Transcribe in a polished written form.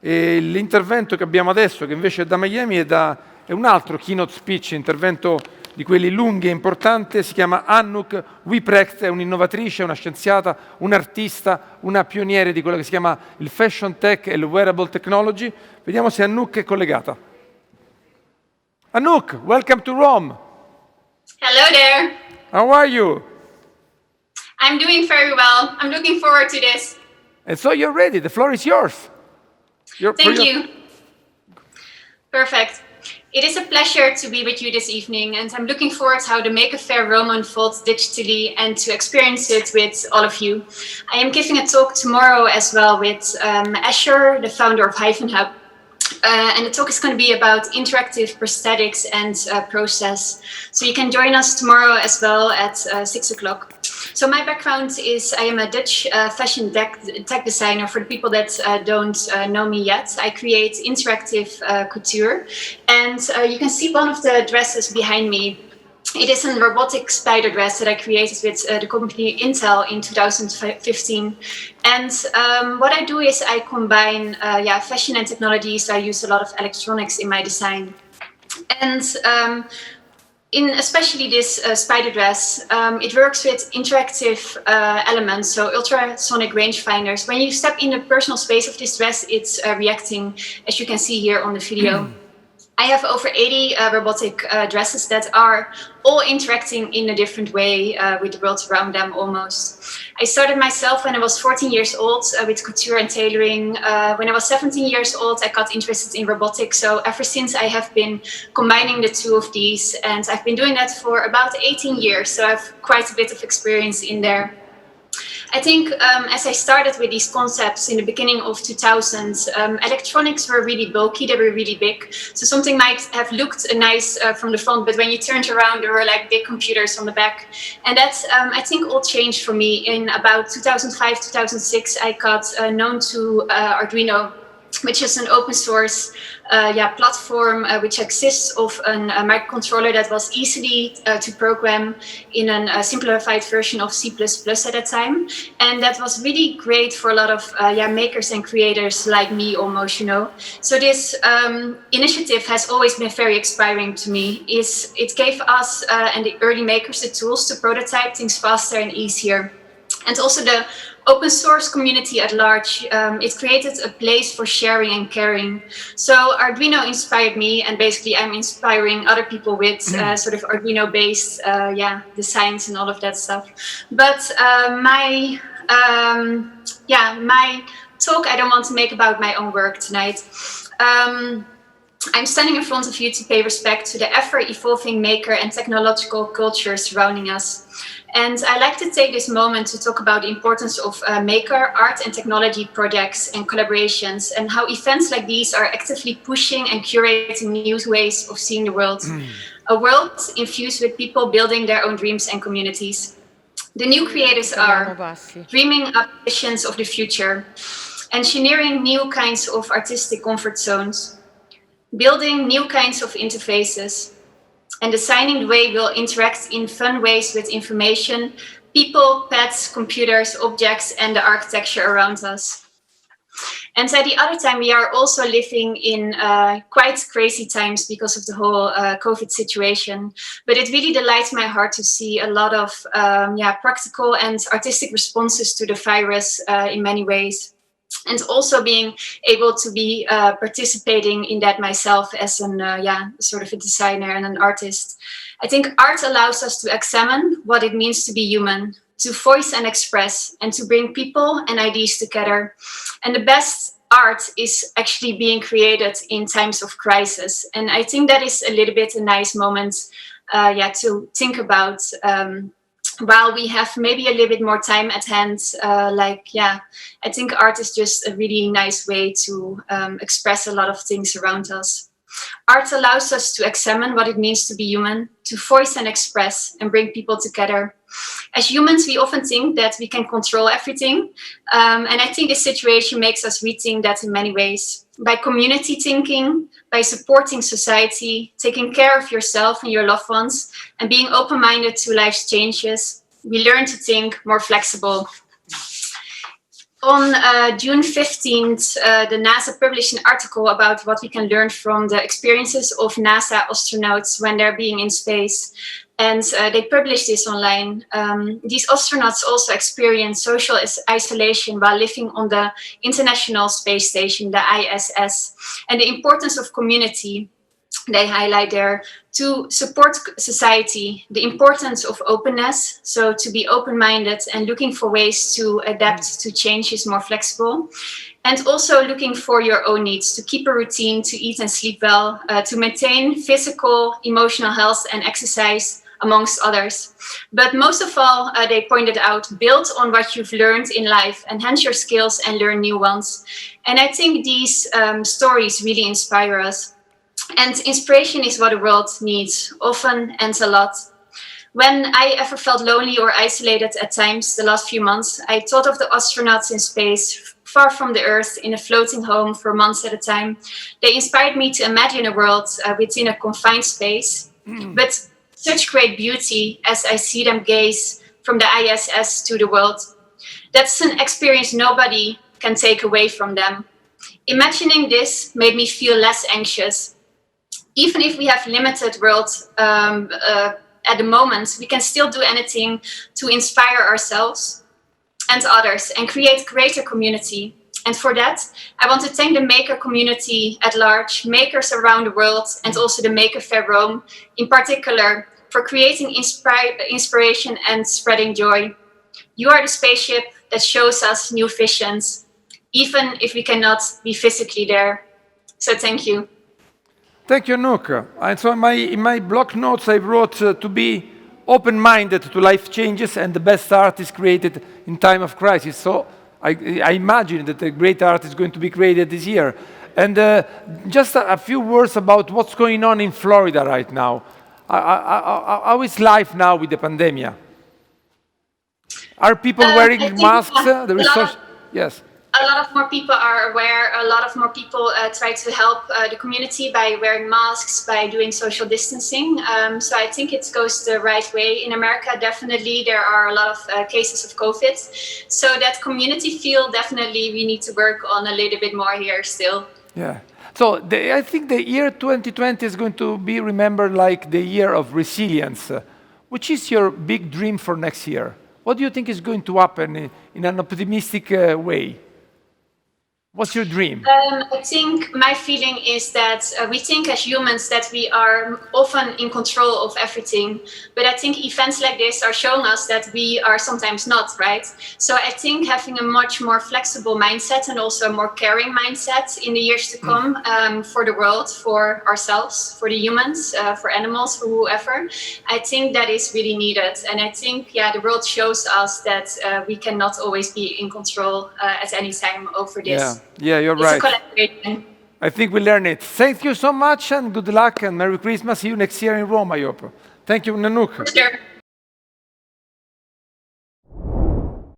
E l'intervento che abbiamo adesso, che invece è da Miami, è un altro keynote speech, intervento di quelli lunghi e importanti, si chiama Anouk Wipprecht, è un'innovatrice, una scienziata, un'artista, una pioniere di quello che si chiama il fashion tech e il wearable technology. Vediamo se Anouk è collegata. Anouk, welcome to Rome. Hello there. How are you? I'm doing very well. I'm looking forward to this. And so you're ready, the floor is yours. Thank you. Perfect. It is a pleasure to be with you this evening, and I'm looking forward to how the Maker Faire Rome unfolds digitally and to experience it with all of you. I am giving a talk tomorrow as well with Asher, the founder of Hyphen Hub. And the talk is going to be about interactive prosthetics and process. So you can join us tomorrow as well at 6 o'clock. So my background is I am a Dutch fashion tech designer. For the people that don't know me yet, I create interactive couture. And you can see one of the dresses behind me. It is a robotic spider dress that I created with the company Intel in 2015. And what I do is I combine fashion and technology, so I use a lot of electronics in my design. And in especially this spider dress, it works with interactive elements, so ultrasonic rangefinders. When you step in the personal space of this dress, it's reacting, as you can see here on the video. I have over 80 robotic dresses that are all interacting in a different way with the world around them almost. I started myself when I was 14 years old with couture and tailoring. When I was 17 years old, I got interested in robotics. So ever since I have been combining the two of these, and I've been doing that for about 18 years. So I have quite a bit of experience in there. I think as I started with these concepts in the beginning of 2000s, electronics were really bulky, they were really big. So something might have looked nice from the front, but when you turned around, there were like big computers on the back. And that, I think, all changed for me. In about 2005, 2006, I got known to Arduino, which is an open source platform which exists of a microcontroller that was easily to program in a simplified version of C++ at that time. And that was really great for a lot of makers and creators like me almost, you know. So this initiative has always been very inspiring to me. It gave us and the early makers the tools to prototype things faster and easier. And also the open source community at large, it created a place for sharing and caring. So Arduino inspired me, and basically I'm inspiring other people with sort of Arduino-based designs and all of that stuff. But my talk I don't want to make about my own work tonight. I'm standing in front of you to pay respect to the ever-evolving maker and technological culture surrounding us. And I like to take this moment to talk about the importance of maker, art and technology projects and collaborations, and how events like these are actively pushing and curating new ways of seeing the world. A world infused with people building their own dreams and communities. The new creators are dreaming up visions of the future, engineering new kinds of artistic comfort zones, building new kinds of interfaces, and designing the way we'll interact in fun ways with information, people, pets, computers, objects, and the architecture around us. And at the other time, we are also living in quite crazy times because of the whole COVID situation. But it really delights my heart to see a lot of practical and artistic responses to the virus in many ways. And also being able to be participating in that myself as sort of a designer and an artist. I think art allows us to examine what it means to be human, to voice and express, and to bring people and ideas together. And the best art is actually being created in times of crisis. And I think that is a little bit a nice moment to think about while we have maybe a little bit more time at hand. I think art is just a really nice way to express a lot of things around us. Art allows us to examine what it means to be human, to voice and express and bring people together. As humans, we often think that we can control everything. And I think this situation makes us rethink that in many ways. By community thinking, by supporting society, taking care of yourself and your loved ones, and being open-minded to life's changes, we learn to think more flexible. On June 15th, the NASA published an article about what we can learn from the experiences of NASA astronauts when they're being in space. And they published this online. These astronauts also experience social isolation while living on the International Space Station, the ISS, and the importance of community. They highlight there to support society, the importance of openness, so to be open-minded and looking for ways to adapt to change is more flexible, and also looking for your own needs, to keep a routine, to eat and sleep well, to maintain physical, emotional health and exercise, amongst others. But most of all, they pointed out, build on what you've learned in life, enhance your skills and learn new ones. And I think these stories really inspire us. And inspiration is what the world needs, often and a lot. When I ever felt lonely or isolated at times the last few months, I thought of the astronauts in space, far from the Earth, in a floating home for months at a time. They inspired me to imagine a world within a confined space, but such great beauty as I see them gaze from the ISS to the world. That's an experience nobody can take away from them. Imagining this made me feel less anxious. Even if we have limited world at the moment, we can still do anything to inspire ourselves and others and create greater community. And for that, I want to thank the maker community at large, makers around the world, and also the Maker Faire Rome in particular, for creating inspiration and spreading joy. You are the spaceship that shows us new visions, even if we cannot be physically there. So thank you. Thank you, Anouk. And so in my block notes, I wrote to be open-minded to life changes, and the best art is created in time of crisis. So I imagine that a great art is going to be created this year. And just a few words about what's going on in Florida right now. How is life now with the pandemic? Are people wearing masks? Yes. A lot of more people are aware. A lot of more people try to help the community by wearing masks, by doing social distancing. So I think it goes the right way. In America, definitely, there are a lot of cases of COVID. So that community feel, definitely, we need to work on a little bit more here still. Yeah. So I think the year 2020 is going to be remembered like the year of resilience. Which is your big dream for next year? What do you think is going to happen in an optimistic way? What's your dream? I think my feeling is that we think as humans that we are often in control of everything. But I think events like this are showing us that we are sometimes not, right? So I think having a much more flexible mindset and also a more caring mindset in the years to come for the world, for ourselves, for the humans, for animals, for whoever, I think that is really needed. And I think, yeah, the world shows us that we cannot always be in control at any time over this. Yeah. Yeah, you're it's right. A collaboration. I think we learn it. Thank you so much and good luck and Merry Christmas. See you next year in Rome, I hope. Thank you, Anouk. Sure.